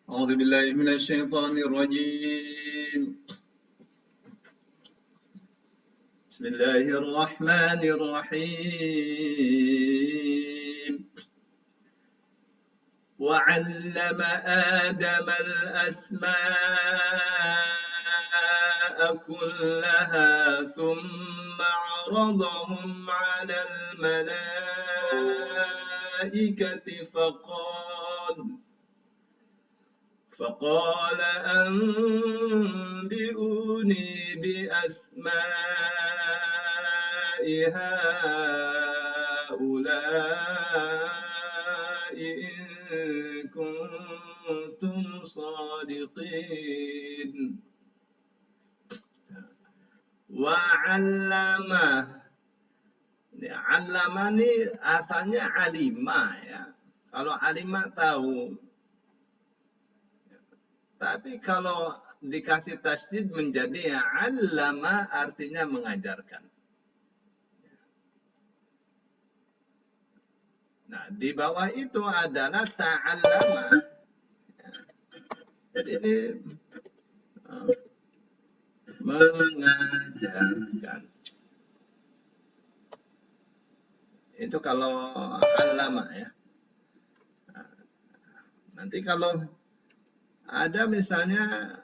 أعوذ بالله من الشيطان الرجيم. بسم الله الرحمن الرحيم. وعلم آدم الأسماء كلها ثم عرضهم على الملائكة فقال أنبئوني بأسماء هؤلاء إن كنتم صادقين. Wa'allamah. Allama ini asalnya alimah ya. Kalau alimah tahu. Tapi kalau dikasih tasydid menjadi ya, allama artinya mengajarkan. Nah, di bawah itu adalah ta'allama. Jadi ini mengajarkan. Itu kalau allama ya. Nanti kalau ada misalnya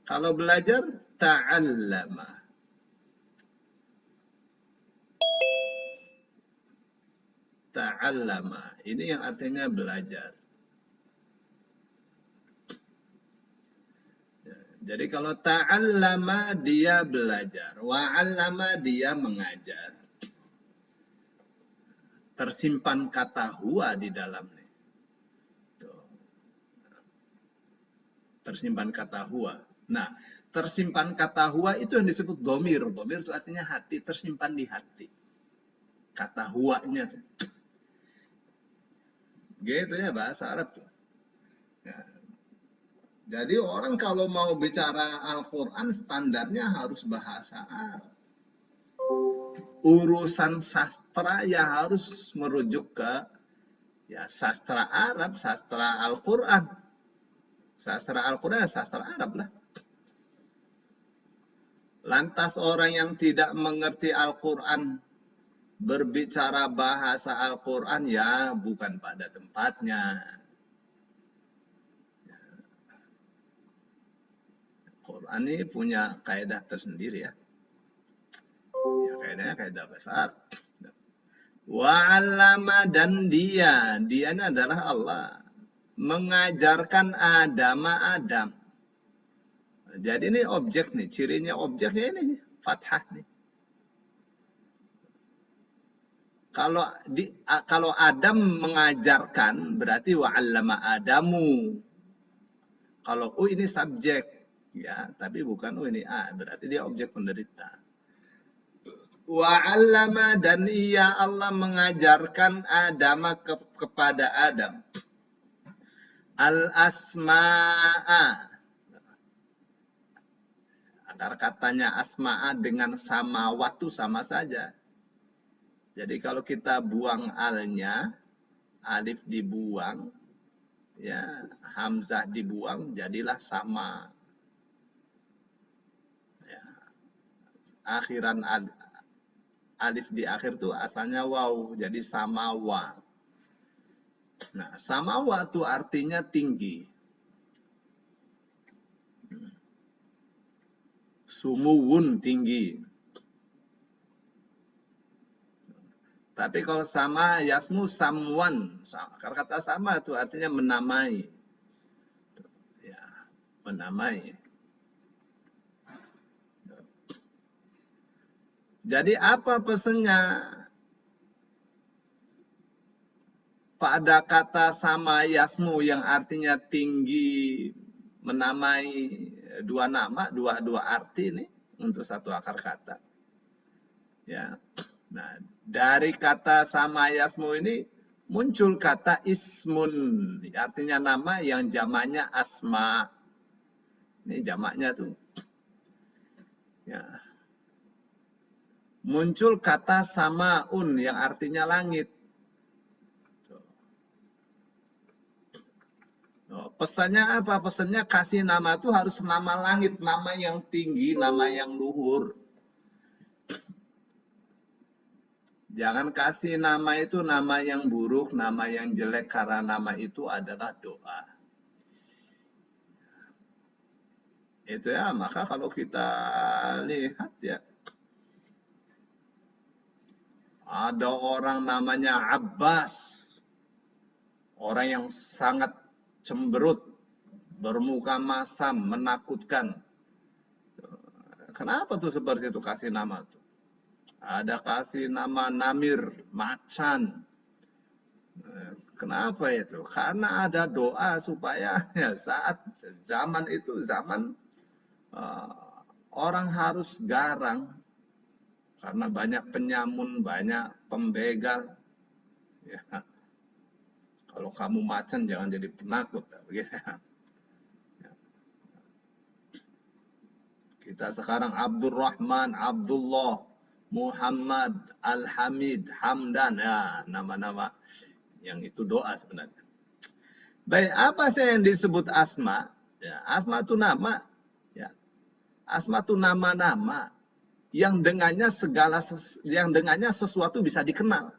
kalau belajar ta'allama. Ta'allama. Ini yang artinya belajar. Jadi kalau ta'allama dia belajar. Wa'allama dia mengajar. Tersimpan kata huwa di dalamnya. Tersimpan kata huwa. Nah, tersimpan kata huwa itu yang disebut domir. Domir itu artinya hati, tersimpan di hati. Kata huwanya. Gitu ya bahasa Arab. Ya. Jadi orang kalau mau bicara Al-Quran standarnya harus bahasa Arab. Urusan sastra ya harus merujuk ke ya sastra Arab, sastra Al-Quran. Sastra Al-Quran, sastra Arab lah. Lantas orang yang tidak mengerti Al-Quran berbicara bahasa Al-Quran ya bukan pada tempatnya. Quran ini punya kaidah tersendiri ya. Ya kaidahnya kaidah besar. Wa'allama dan dianya adalah Allah. Mengajarkan Adam. Jadi ini objek nih, cirinya objeknya ini fathah nih. Kalau Adam mengajarkan berarti wa'allama Adamu. Kalau ini subjek ya, tapi bukan ini berarti dia objek penderita. Wa'allama dan ia Allah mengajarkan Adam kepada Adam. Al-asma'a. Akar katanya asma'a dengan samawatu sama saja. Jadi kalau kita buang alnya, alif dibuang, ya hamzah dibuang, jadilah sama. Ya. Akhiran alif di akhir tuh asalnya waw, jadi samawa. Nah, samawa itu artinya tinggi. Sumuwun tinggi. Tapi kalau sama yasmu samwan, kata sama itu artinya menamai. Ya, menamai. Jadi apa pesannya? Pada kata sama yasmu yang artinya tinggi, menamai dua nama, dua arti ini untuk satu akar kata. Ya. Nah, dari kata sama yasmu ini muncul kata ismun, artinya nama yang jamaknya asma. Ini jamaknya tuh. Ya. Muncul kata samaun yang artinya langit. Pesannya apa? Pesannya kasih nama itu harus nama langit, nama yang tinggi, nama yang luhur. Jangan kasih nama itu nama yang buruk, nama yang jelek, karena nama itu adalah doa. Itu ya, maka kalau kita lihat ya, ada orang namanya Abbas, orang yang sangat cemberut, bermuka masam, menakutkan. Kenapa tuh seperti itu kasih nama tuh? Ada kasih nama Namir, macan. Kenapa itu? Karena ada doa supaya ya, saat zaman itu zaman orang harus garang karena banyak penyamun, banyak pembegal. Ya. Kalau kamu macan jangan jadi penakut, begitu. Kita sekarang Abdurrahman, Abdullah, Muhammad, Al-Hamid, Hamdan, ya nama-nama yang itu doa sebenarnya. Baik, apa sih yang disebut asma? Ya, asma itu nama. Ya. Asma itu nama-nama yang dengannya sesuatu bisa dikenal.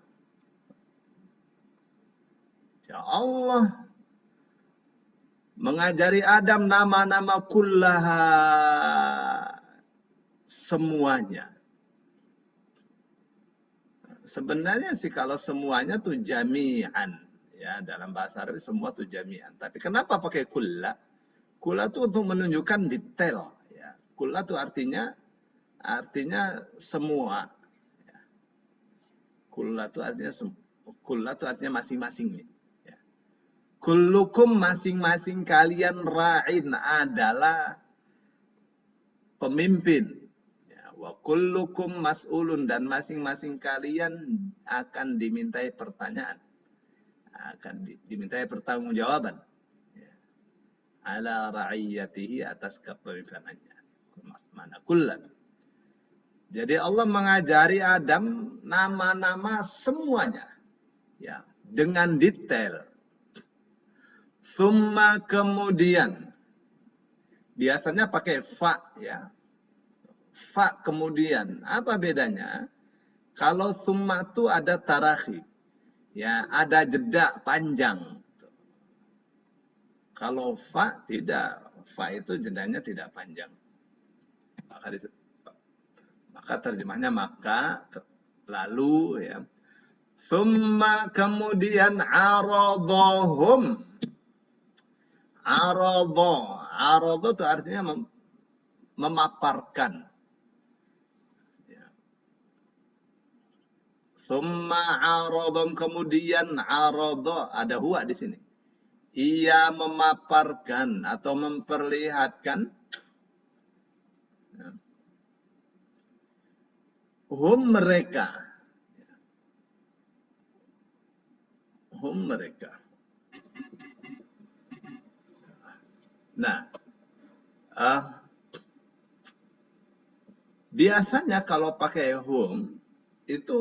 Ya Allah mengajari Adam nama-nama kullaha, semuanya. Sebenarnya sih kalau semuanya tuh jami'an, ya dalam bahasa Arab semua tuh jami'an. Tapi kenapa pakai kulla? Kulla tuh untuk menunjukkan detail. Ya. Kulla tuh artinya semua. Ya. Kulla tuh artinya masing-masing. Ya. Kullukum, masing-masing kalian, ra'in, adalah pemimpin. Wa kullukum mas'ulun, dan masing-masing kalian akan dimintai pertanyaan, akan dimintai pertanggungjawaban ala ra'iyatihi, atas kepemimpinannya. Mana kullat. Jadi Allah mengajari Adam nama-nama semuanya, ya, dengan detail. Summa, kemudian, biasanya pakai fa, ya. Fa kemudian, apa bedanya? Kalau summa itu ada tarakhi, ya, ada jeda panjang. Kalau fa tidak, fa itu jedanya tidak panjang. Maka terjemahnya lalu, ya. Summa, kemudian, aradhahum. Aradha itu artinya memaparkan. Summa aradhum, kemudian aradha, ada huwa di sini. Ia memaparkan atau memperlihatkan mereka. Nah, biasanya kalau pakai hum itu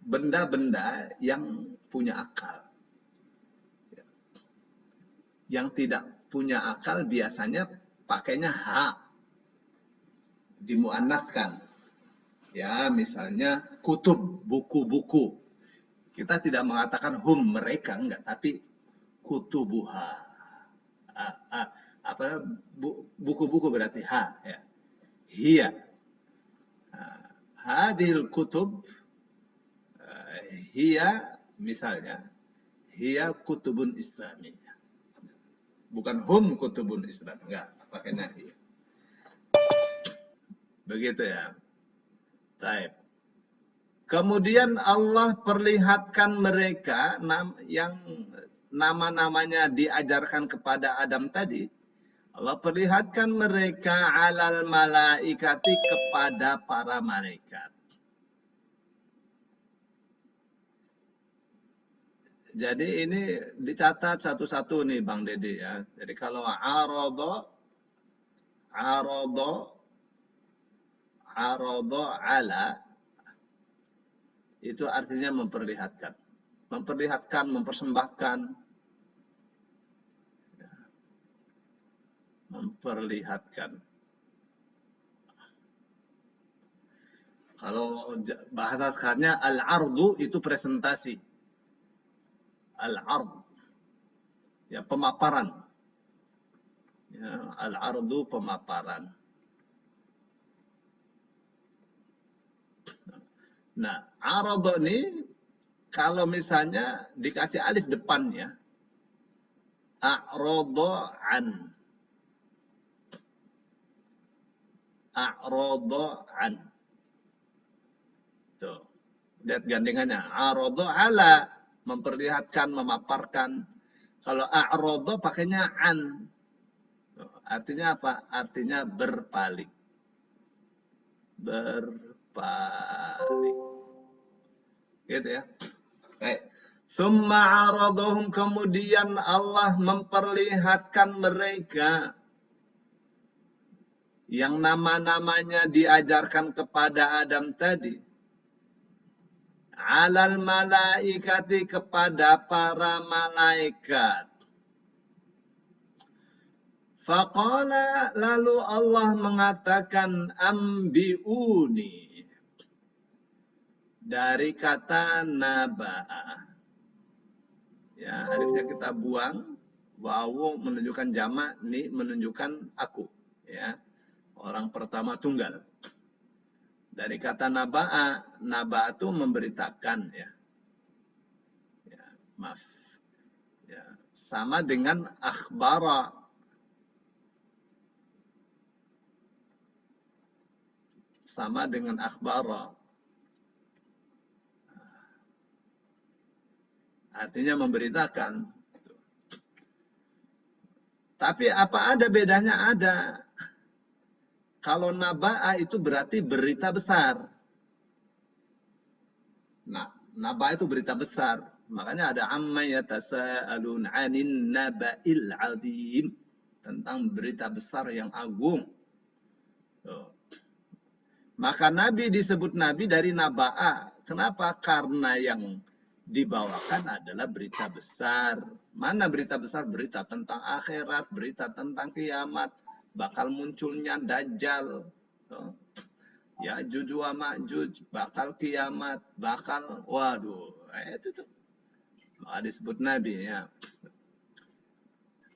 benda-benda yang punya akal. Yang tidak punya akal biasanya pakainya ha, dimuannatkan. Ya, misalnya kutub, buku-buku. Kita tidak mengatakan hum, mereka, enggak, tapi kutubuha. Buku-buku berarti ha, ya. Hiya. Hadil kutub, hiya, misalnya, hiya kutubun islamiyah. Bukan hum kutubun islam, enggak, pakainya hiya. Begitu ya. Baik. Kemudian Allah perlihatkan mereka yang nama-namanya diajarkan kepada Adam tadi. Allah perlihatkan mereka alal malaikati, kepada para malaikat. Jadi ini dicatat satu-satu nih Bang Dede ya. Jadi kalau aradha ala, itu artinya memperlihatkan, mempersembahkan. memperlihatkan. Kalau bahasa sekarangnya al-ardu itu presentasi. Al-ard, ya pemaparan. Ya, al-ardu pemaparan. Nah, aradu ini kalau misalnya dikasih alif depannya, a'radu an. A'radu an. Tuh. Lihat gandengannya. A'radu ala, memperlihatkan, memaparkan. Kalau a'radu pakainya an. Artinya apa? Artinya berpaling. Berpaling. Gitu ya. Baik. Summa aradahum, kemudian Allah memperlihatkan mereka yang nama-namanya diajarkan kepada Adam tadi. Alal malaikati, kepada para malaikat. Faqala, lalu Allah mengatakan ambiuni. Dari kata naba'a. Ya, alifnya kita buang. Wawu menunjukkan jamak, ni menunjukkan aku. Ya, orang pertama tunggal. Dari kata naba'a, naba'a itu memberitakan, ya. Ya, maaf. Ya, sama dengan akhbara. Sama dengan akhbara. Artinya memberitakan. Tapi apa ada bedanya? Ada. Kalau naba'a itu berarti berita besar. Nah, naba'a itu berita besar. Makanya ada amma yatasa'alun 'anin naba'il 'azim, tentang berita besar yang agung. Tuh. Maka Nabi disebut Nabi dari naba'a. Kenapa? Karena yang dibawakan adalah berita besar. Mana berita besar? Berita tentang akhirat, berita tentang kiamat, bakal munculnya Dajjal, Ya'juj wa Ma'juj, bakal kiamat, bakal, waduh, itu tuh. Maka disebut Nabi, ya.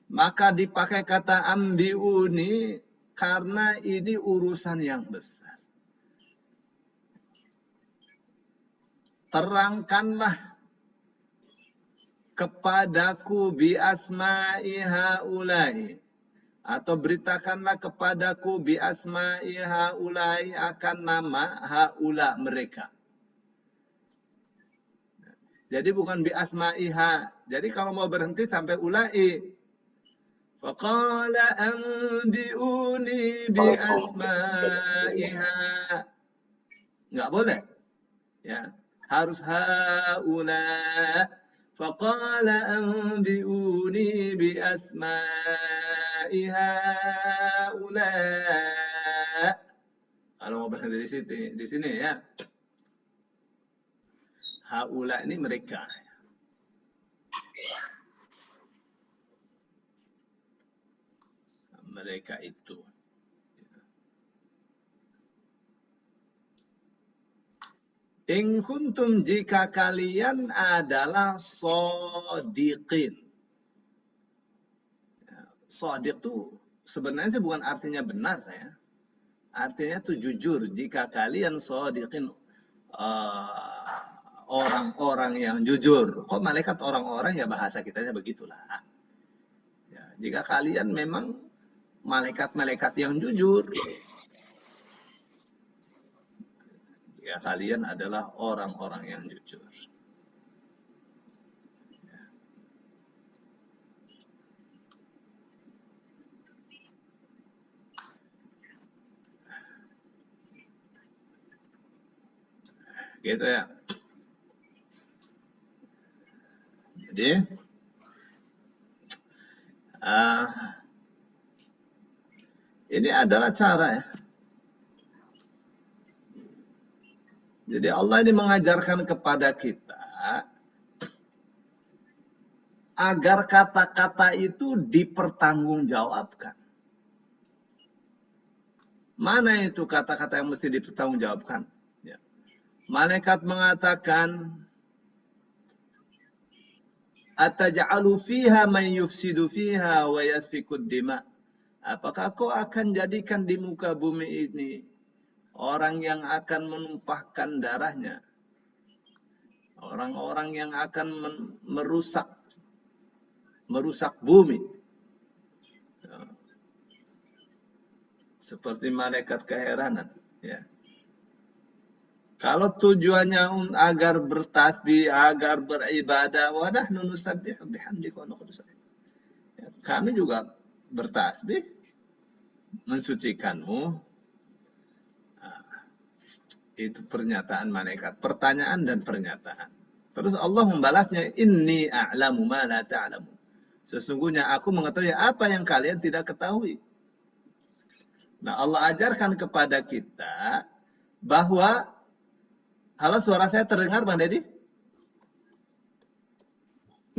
Maka dipakai kata ambiuni karena ini urusan yang besar. Terangkanlah kepadaku bi asma'i haula'i, atau beritakanlah kepadaku bi asma'i haula'i, akan nama haula, mereka. Jadi bukan bi asma'iha. Jadi kalau mau berhenti sampai ulai. Faqala anbi'uni bi asma'iha. Enggak boleh. Ya, harus haula. Faqala anbi'uni bi asma'iha haula. Kalau mau berhenti di sini ya. Haula ini mereka. Mereka itu. In kuntum, jika kalian adalah shodiqin. Shodiq itu sebenarnya bukan artinya benar, ya. Artinya itu jujur. Jika kalian shodiqin, orang-orang yang jujur. Kok malaikat orang-orang, ya bahasa kitanya begitulah. Ya, jika kalian memang malaikat-malaikat yang jujur. Jika kalian adalah orang-orang yang jujur. Ya. Gitu ya. Jadi ini adalah cara, ya. Jadi Allah ini mengajarkan kepada kita agar kata-kata itu dipertanggungjawabkan. Mana itu kata-kata yang mesti dipertanggungjawabkan? Ya. Malaikat mengatakan, ataj'alu fiha man yufsidu fiha wa yasfikud dima. Apakah kau akan jadikan di muka bumi ini orang yang akan menumpahkan darahnya, orang-orang yang akan merusak bumi, seperti malaikat keheranan. Ya. Kalau tujuannya agar bertasbih, agar beribadah, wadah nunusabbihu bihamdika wa nuqaddis. Kami juga bertasbih, mensucikanmu. Itu pernyataan malaikat, pertanyaan dan pernyataan. Terus Allah membalasnya, inni a'lamu ma la ta'lamu. Sesungguhnya aku mengetahui apa yang kalian tidak ketahui. Nah, Allah ajarkan kepada kita bahwa, halo, suara saya terdengar Bang Deddy?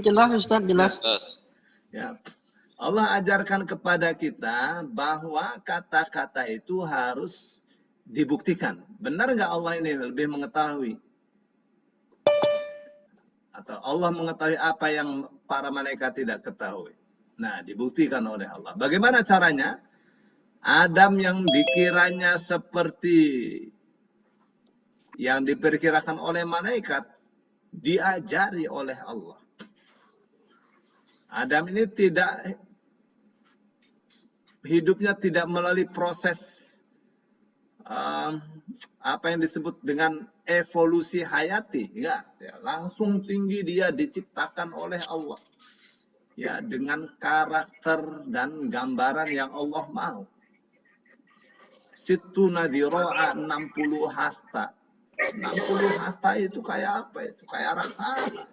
Jelas Ustaz, jelas. Ya. Allah ajarkan kepada kita bahwa kata-kata itu harus dibuktikan. Benar nggak Allah ini lebih mengetahui? Atau Allah mengetahui apa yang para malaikat tidak ketahui? Nah, dibuktikan oleh Allah. Bagaimana caranya? Adam yang dikiranya seperti yang diperkirakan oleh malaikat, diajari oleh Allah. Adam ini hidupnya tidak melalui proses apa yang disebut dengan evolusi hayati, ya, langsung tinggi dia diciptakan oleh Allah, ya, dengan karakter dan gambaran yang Allah mau. Situna diro'a 60 hasta. 60 hasta itu kayak apa itu? Kayak raksasa.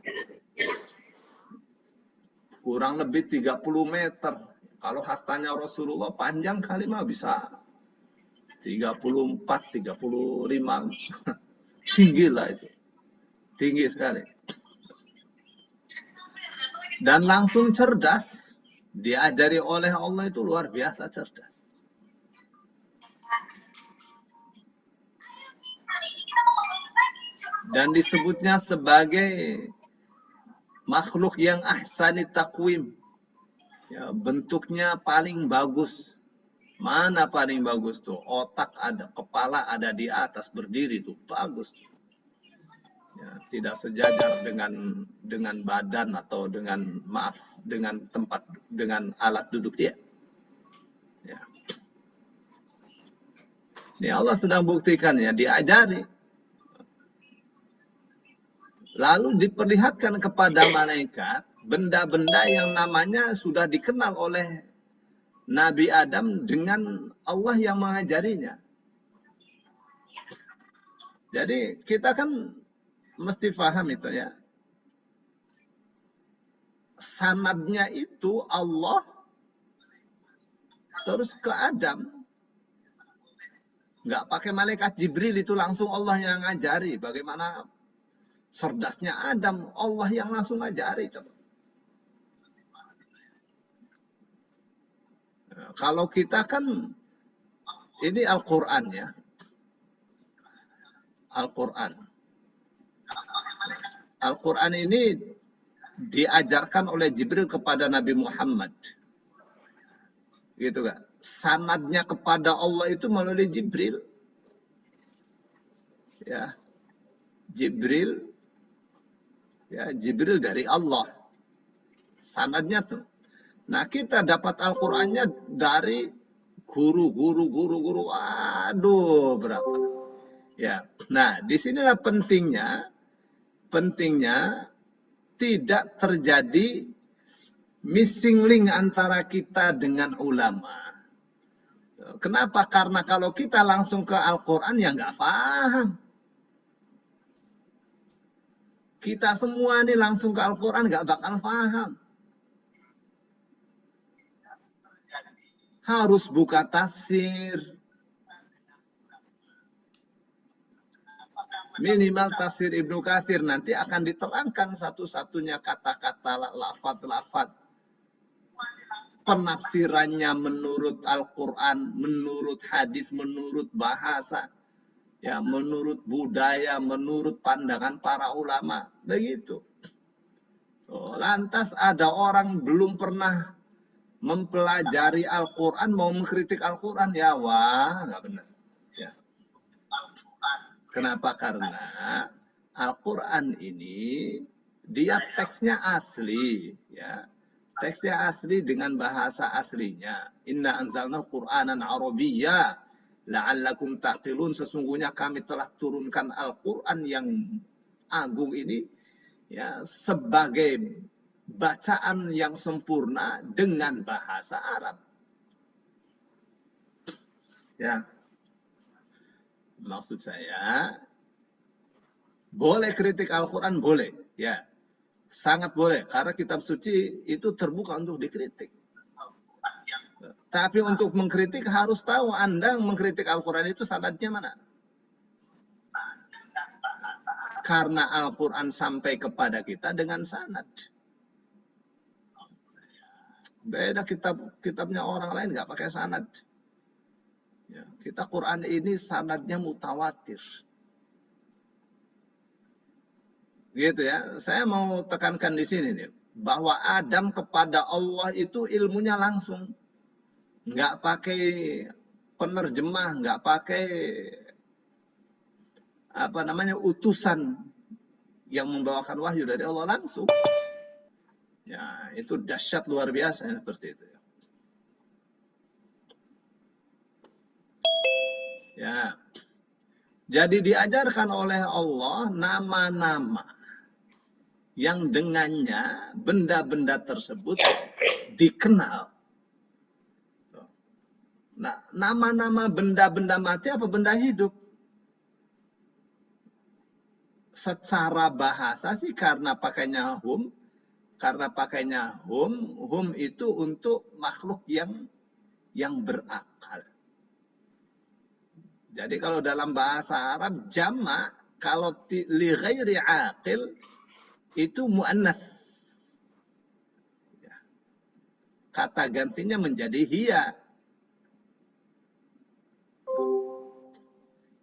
Kurang lebih 30 meter. Kalau hastanya Rasulullah panjang kali mah bisa 34, 35. Tinggi lah itu. Tinggi sekali. Dan langsung cerdas. Diajari oleh Allah itu luar biasa cerdas. Dan disebutnya sebagai makhluk yang ahsani takwim. Ya, bentuknya paling bagus. Mana paling bagus tuh? Otak ada, kepala ada di atas berdiri tuh, bagus. Ya, tidak sejajar dengan badan atau dengan tempat, dengan alat duduk dia. Ya. Ini Allah sedang buktikan ya, diajari. Lalu diperlihatkan kepada malaikat benda-benda yang namanya sudah dikenal oleh Nabi Adam dengan Allah yang mengajarinya. Jadi kita kan mesti paham itu ya. Sanadnya itu Allah terus ke Adam. Nggak pakai malaikat Jibril, itu langsung Allah yang ngajari. Bagaimana cerdasnya Adam, Allah yang langsung ngajari. Coba. Kalau kita kan, ini Al-Quran ya. Al-Quran. Al-Quran ini diajarkan oleh Jibril kepada Nabi Muhammad. Gitu kan. Sanadnya kepada Allah itu melalui Jibril. Ya. Jibril. Ya, Jibril dari Allah. Sanadnya tuh. Nah, kita dapat Al-Qur'annya dari guru. Aduh, berapa. Ya. Nah, disinilah pentingnya tidak terjadi missing link antara kita dengan ulama. Kenapa? Karena kalau kita langsung ke Al-Quran ya nggak paham. Kita semua ini langsung ke Al-Quran nggak bakal paham. Harus buka tafsir. Minimal tafsir Ibnu Katsir, nanti akan diterangkan satu-satunya kata-kata, lafaz-lafaz. penafsirannya menurut Al-Quran, menurut hadis, menurut bahasa, ya, menurut budaya, menurut pandangan para ulama, begitu. Lantas ada orang belum pernah mempelajari Al-Quran mau mengkritik Al-Quran, ya wah, nggak benar. Ya. Kenapa? Karena Al-Quran ini dia teksnya asli, ya. Teksnya asli dengan bahasa aslinya. Inna anzalna Qur'anan Arabiyya la'allakum taqilun. Sesungguhnya kami telah turunkan Al-Quran yang agung ini, ya, sebagai bacaan yang sempurna dengan bahasa Arab. Ya. Maksud saya, boleh kritik Al-Quran, boleh, ya. Sangat boleh, karena kitab suci itu terbuka untuk dikritik. Tapi untuk mengkritik harus tahu Anda mengkritik Al-Quran itu sanadnya mana. Karena Al-Quran sampai kepada kita dengan sanad. Beda kitabnya orang lain nggak pakai sanad. Ya, kita Quran ini sanadnya mutawatir. Gitu ya. Saya mau tekankan di sini nih, bahwa Adam kepada Allah itu ilmunya langsung. Nggak pakai penerjemah, nggak pakai utusan yang membawakan wahyu dari Allah langsung. Ya, itu dahsyat luar biasa ya, seperti itu. Ya. Jadi diajarkan oleh Allah nama-nama yang dengannya benda-benda tersebut dikenal. Nah, nama-nama benda-benda mati apa benda hidup? Secara bahasa sih karena pakainya hum itu untuk makhluk yang berakal. Jadi kalau dalam bahasa Arab jamak, kalau li ghairi aqil itu muannats. Kata gantinya menjadi hiya.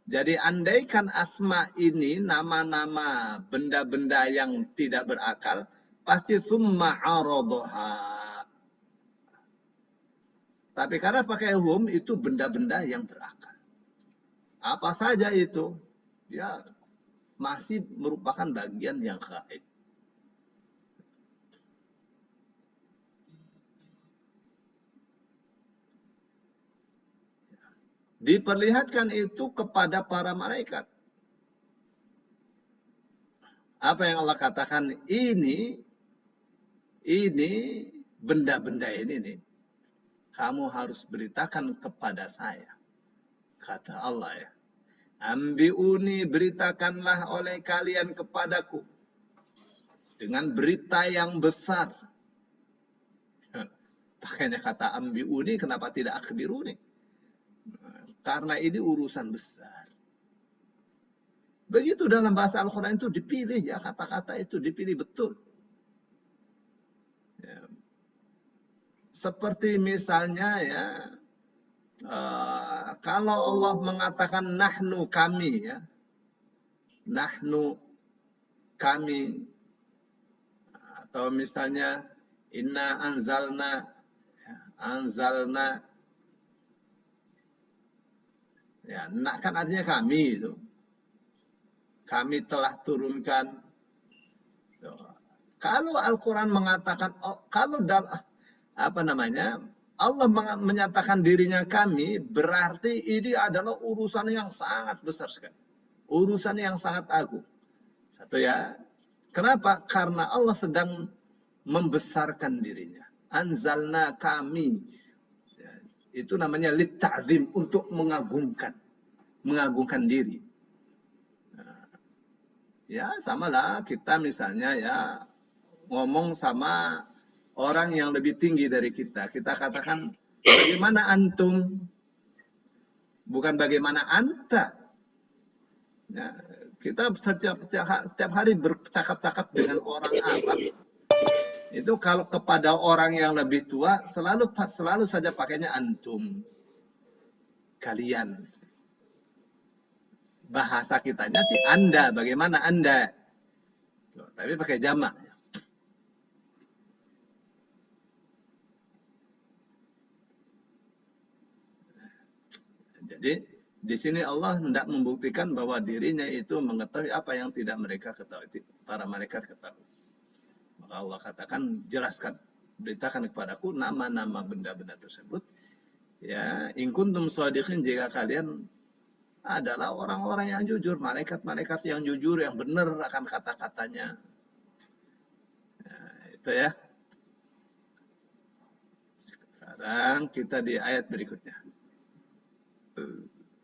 Jadi andaikan asma ini nama-nama benda-benda yang tidak berakal, pasti summa aradoha. Tapi karena pakai hum itu benda-benda yang berakal. Apa saja itu? Ya, masih merupakan bagian yang gaib. Diperlihatkan itu kepada para malaikat. Apa yang Allah katakan? Ini benda-benda ini nih, kamu harus beritakan kepada saya. Kata Allah ya. Ambiuni, beritakanlah oleh kalian kepadaku. Dengan berita yang besar. Pakainya kata ambiuni, kenapa tidak akhbiruni? Karena ini urusan besar. Begitu dalam bahasa Al-Quran itu dipilih ya, kata-kata itu dipilih betul. Ya. Seperti misalnya ya, kalau Allah mengatakan nahnu kami ya, nahnu kami, atau misalnya inna anzalna, ya, kan artinya kami itu. Kami telah turunkan. Kalau Al-Quran mengatakan, kalau Allah menyatakan dirinya kami, berarti ini adalah urusan yang sangat besar sekali. Urusan yang sangat agung. Satu ya. Kenapa? Karena Allah sedang membesarkan dirinya. Anzalna kami. Ya, itu namanya litta'zim, untuk mengagungkan diri. Ya, samalah kita misalnya ya ngomong sama orang yang lebih tinggi dari kita. Kita katakan, bagaimana antum? Bukan bagaimana anta. Ya, kita setiap hari bercakap-cakap dengan orang Arab. Itu kalau kepada orang yang lebih tua selalu saja pakainya antum. Kalian. Bahasa kitanya sih Anda, bagaimana Anda? Tuh, tapi pakai jamak. Jadi di sini Allah hendak membuktikan bahwa dirinya itu mengetahui apa yang tidak mereka ketahui, para malaikat ketahui. Maka Allah katakan, jelaskan, beritakan kepadaku nama-nama benda-benda tersebut. Ya, in kuntum shadiqin, jika kalian adalah orang-orang yang jujur, malaikat-malaikat yang jujur, yang benar akan kata-katanya. Nah, itu ya. Sekarang kita di ayat berikutnya.